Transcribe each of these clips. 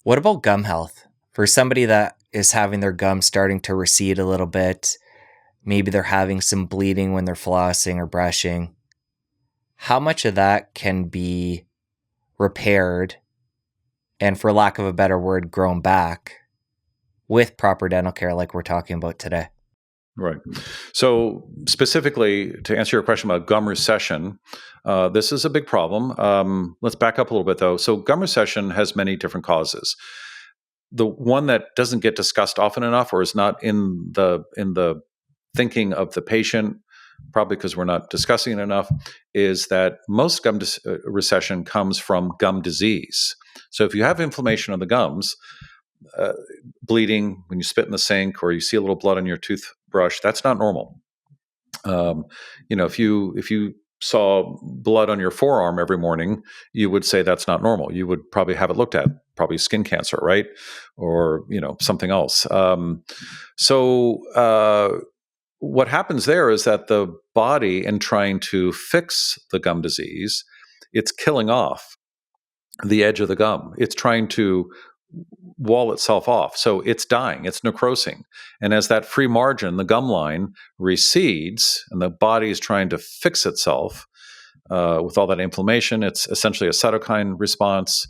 What about gum health? For somebody that is having their gums starting to recede a little bit, maybe they're having some bleeding when they're flossing or brushing, how much of that can be repaired and, for lack of a better word, grown back with proper dental care like we're talking about today? Right. So specifically, to answer your question about gum recession, this is a big problem. Let's back up a little bit, though. So gum recession has many different causes. The one that doesn't get discussed often enough, or is not in the thinking of the patient, probably because we're not discussing it enough, is that most gum recession comes from gum disease. So if you have inflammation of the gums, uh, bleeding when you spit in the sink, or you see a little blood on your toothbrush, that's not normal. Um, if you saw blood on your forearm every morning, you would say that's not normal. You would probably have it looked at, probably skin cancer, right, or something else. So what happens there is that the body, in trying to fix the gum disease, it's killing off the edge of the gum. It's trying to wall itself off. So it's dying, it's necrosing. And as that free margin, the gum line, recedes and the body is trying to fix itself with all that inflammation, it's essentially a cytokine response.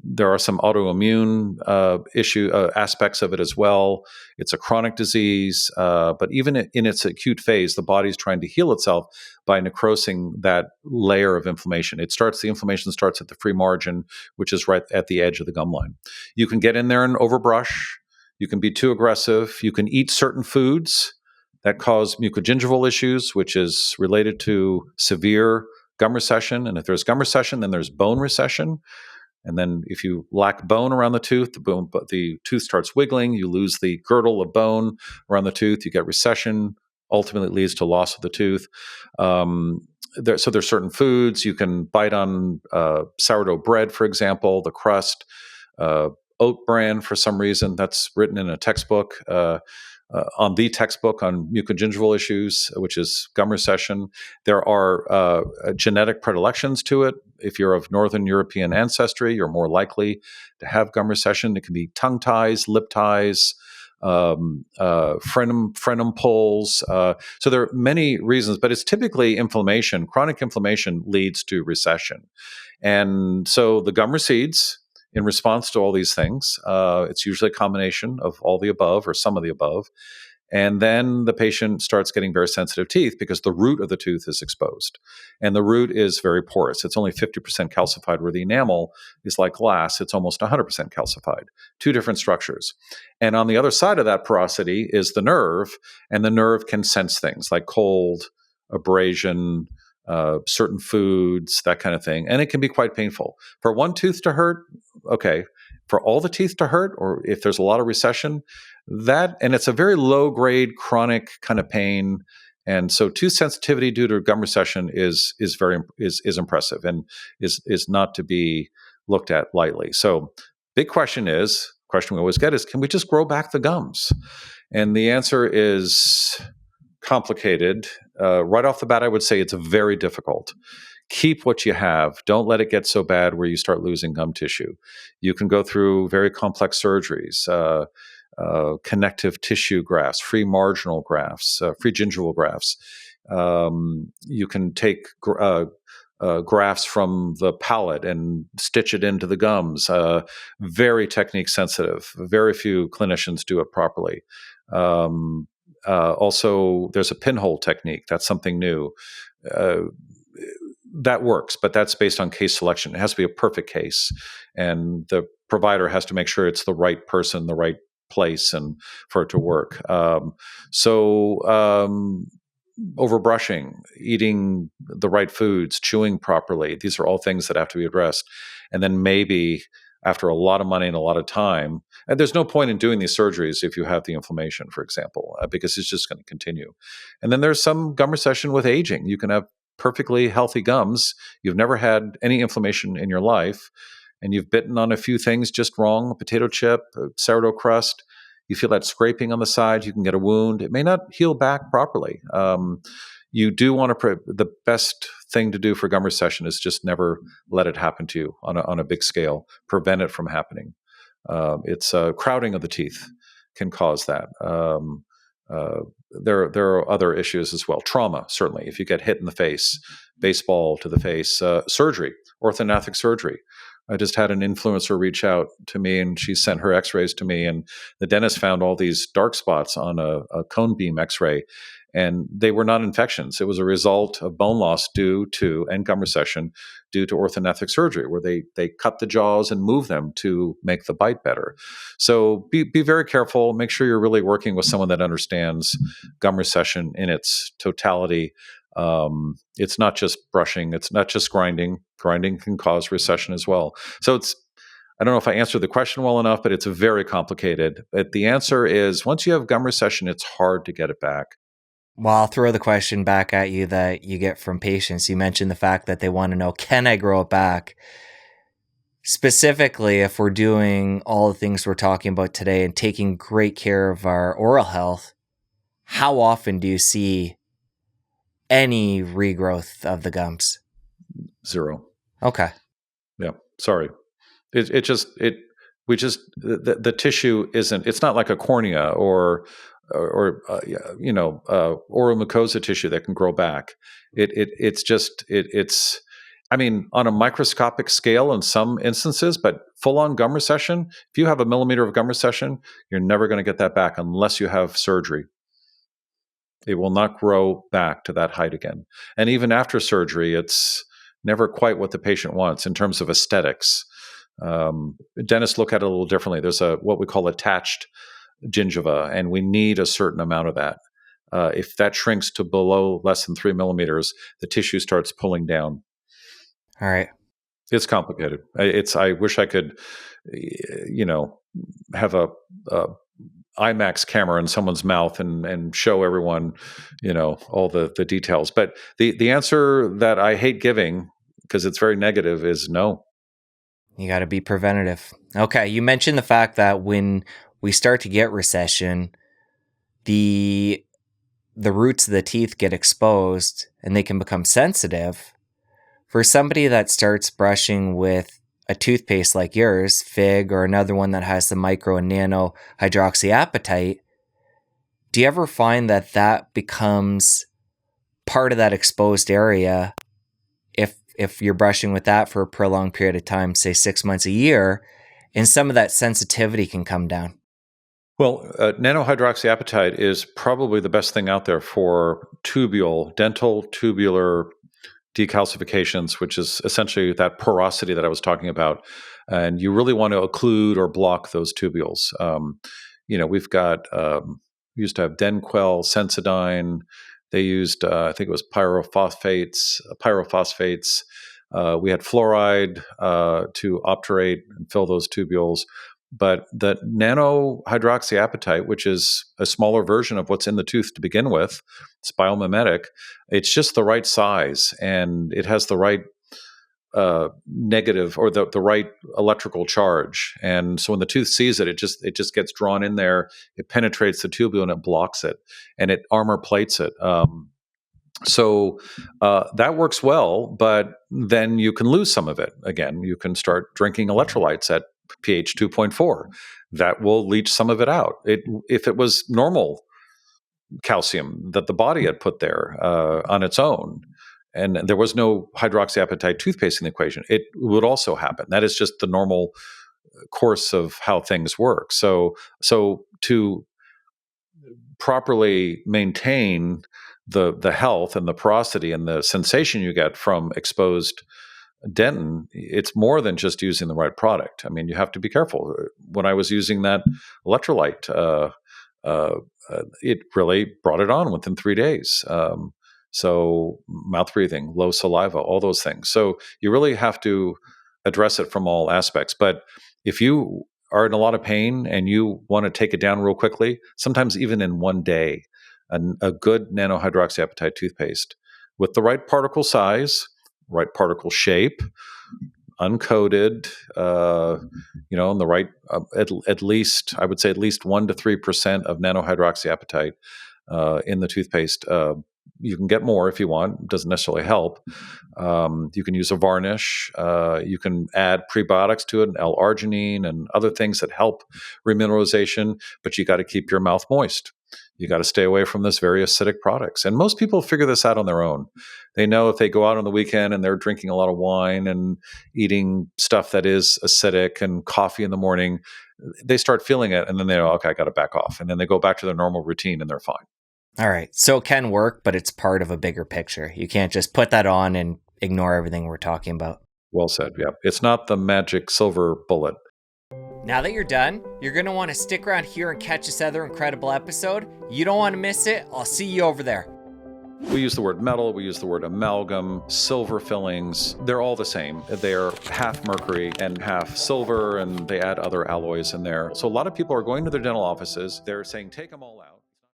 There are some autoimmune aspects of it as well. It's a chronic disease, but even in its acute phase, the body's trying to heal itself by necrosing that layer of inflammation. The inflammation starts at the free margin, which is right at the edge of the gum line. You can get in there and overbrush. You can be too aggressive. You can eat certain foods that cause mucogingival issues, which is related to severe gum recession. And if there's gum recession, then there's bone recession. And then if you lack bone around the tooth, the tooth starts wiggling. You lose the girdle of bone around the tooth. You get recession. Ultimately, it leads to loss of the tooth. So there's certain foods you can bite on. Sourdough bread, for example, the crust. Oat bran, for some reason, that's written in a textbook. On the textbook on mucogingival issues, which is gum recession. There are genetic predilections to it. If you're of Northern European ancestry, you're more likely to have gum recession. It can be tongue ties, lip ties, frenum pulls. So there are many reasons, but it's typically inflammation. Chronic inflammation leads to recession. And so the gum recedes in response to all these things. It's usually a combination of all the above or some of the above. And then the patient starts getting very sensitive teeth because the root of the tooth is exposed. And the root is very porous. It's only 50% calcified, where the enamel is like glass. It's almost 100% calcified. Two different structures. And on the other side of that porosity is the nerve, and the nerve can sense things like cold, abrasion, certain foods, that kind of thing. And it can be quite painful. For one tooth to hurt, okay. For all the teeth to hurt, or if there's a lot of recession, and it's a very low grade chronic kind of pain. And so tooth sensitivity due to gum recession is impressive and is not to be looked at lightly. So question we always get is, can we just grow back the gums? And the answer is complicated. Right off the bat, I would say it's very difficult. Keep what you have. Don't let it get so bad where you start losing gum tissue. You can go through very complex surgeries, connective tissue grafts, free marginal grafts, free gingival grafts. You can take grafts from the palate and stitch it into the gums. Very technique sensitive. Very few clinicians do it properly. Also, there's a pinhole technique. That's something new. That works, but that's based on case selection. It has to be a perfect case, and the provider has to make sure it's the right person, the right place, and for it to work. Overbrushing, eating the right foods, chewing properly, these are all things that have to be addressed. And then maybe after a lot of money and a lot of time, and there's no point in doing these surgeries if you have the inflammation, for example, because it's just going to continue. And then there's some gum recession with aging. You can have perfectly healthy gums. You've never had any inflammation in your life, and you've bitten on a few things just wrong, a potato chip, a sourdough crust. You feel that scraping on the side, you can get a wound. It may not heal back properly. You do want to, the best thing to do for gum recession is just never let it happen to you on a big scale. Prevent it from happening. It's crowding of the teeth can cause that. There are other issues as well. Trauma, certainly. If you get hit in the face, baseball to the face, surgery, orthodontic surgery. I just had an influencer reach out to me, and she sent her X-rays to me, and the dentist found all these dark spots on a cone beam X-ray, and they were not infections. It was a result of bone loss due to and gum recession due to orthodontic surgery, where they cut the jaws and move them to make the bite better. So be very careful. Make sure you're really working with someone that understands gum recession in its totality. It's not just brushing. It's not just grinding. Grinding can cause recession as well. So I don't know if I answered the question well enough, but it's very complicated. But the answer is, once you have gum recession, it's hard to get it back. Well, I'll throw the question back at you that you get from patients. You mentioned the fact that they want to know, can I grow it back? Specifically, if we're doing all the things we're talking about today and taking great care of our oral health, how often do you see any regrowth of the gums? 0. Okay. Yeah. Sorry. The tissue isn't. It's not like a cornea or oral mucosa tissue that can grow back. It's. I mean, on a microscopic scale in some instances, but full-on gum recession. If you have a millimeter of gum recession, you're never going to get that back unless you have surgery. It will not grow back to that height again. And even after surgery, it's never quite what the patient wants in terms of aesthetics. Dentists look at it a little differently. There's what we call attached gingiva, and we need a certain amount of that. If that shrinks to below less than 3 millimeters, the tissue starts pulling down. All right. It's complicated. I wish I could, have a IMAX camera in someone's mouth and show everyone, all the details. But the answer that I hate giving, because it's very negative, is no. You got to be preventative. Okay. You mentioned the fact that when we start to get recession, the roots of the teeth get exposed and they can become sensitive. For somebody that starts brushing with a toothpaste like yours, FYGG, or another one that has the micro and nano hydroxyapatite, do you ever find that becomes part of that exposed area if you're brushing with that for a prolonged period of time, say 6 months, a year, and some of that sensitivity can come down? Well, nano hydroxyapatite is probably the best thing out there for dental tubular decalcifications, which is essentially that porosity that I was talking about. And you really want to occlude or block those tubules. We've got, we used to have Denquel, Sensodyne. They used, I think it was pyrophosphates. We had fluoride to obturate and fill those tubules. But the nano hydroxyapatite, which is a smaller version of what's in the tooth to begin with, it's biomimetic. It's just the right size, and it has the right negative or the right electrical charge. And so when the tooth sees it, it just gets drawn in there. It penetrates the tubule and it blocks it, and it armor plates it. So that works well, but then you can lose some of it. Again, you can start drinking electrolytes at pH 2.4. That will leach some of it out. If it was normal calcium that the body had put there on its own, and there was no hydroxyapatite toothpaste in the equation, it would also happen. That is just the normal course of how things work. So to properly maintain the health and the porosity and the sensation you get from exposed dentin, it's more than just using the right product. I mean, you have to be careful. When I was using that electrolyte, it really brought it on within 3 days. So mouth breathing, low saliva, all those things. So you really have to address it from all aspects. But if you are in a lot of pain and you want to take it down real quickly, sometimes even in 1 day, a good nano hydroxyapatite toothpaste with the right particle size, right particle shape, uncoated, and the right, at least, I would say at least 1 to 3% of nano hydroxyapatite in the toothpaste You can get more if you want. It doesn't necessarily help. You can use a varnish. You can add prebiotics to it, L-arginine and other things that help remineralization, but you got to keep your mouth moist. You got to stay away from this very acidic products. And most people figure this out on their own. They know if they go out on the weekend and they're drinking a lot of wine and eating stuff that is acidic and coffee in the morning, they start feeling it, and then they know, okay, I got to back off. And then they go back to their normal routine and they're fine. All right. So it can work, but it's part of a bigger picture. You can't just put that on and ignore everything we're talking about. Well said. Yeah. It's not the magic silver bullet. Now that you're done, you're going to want to stick around here and catch this other incredible episode. You don't want to miss it. I'll see you over there. We use the word metal, we use the word amalgam, silver fillings. They're all the same. They're half mercury and half silver, and they add other alloys in there. So a lot of people are going to their dental offices. They're saying, take them all out.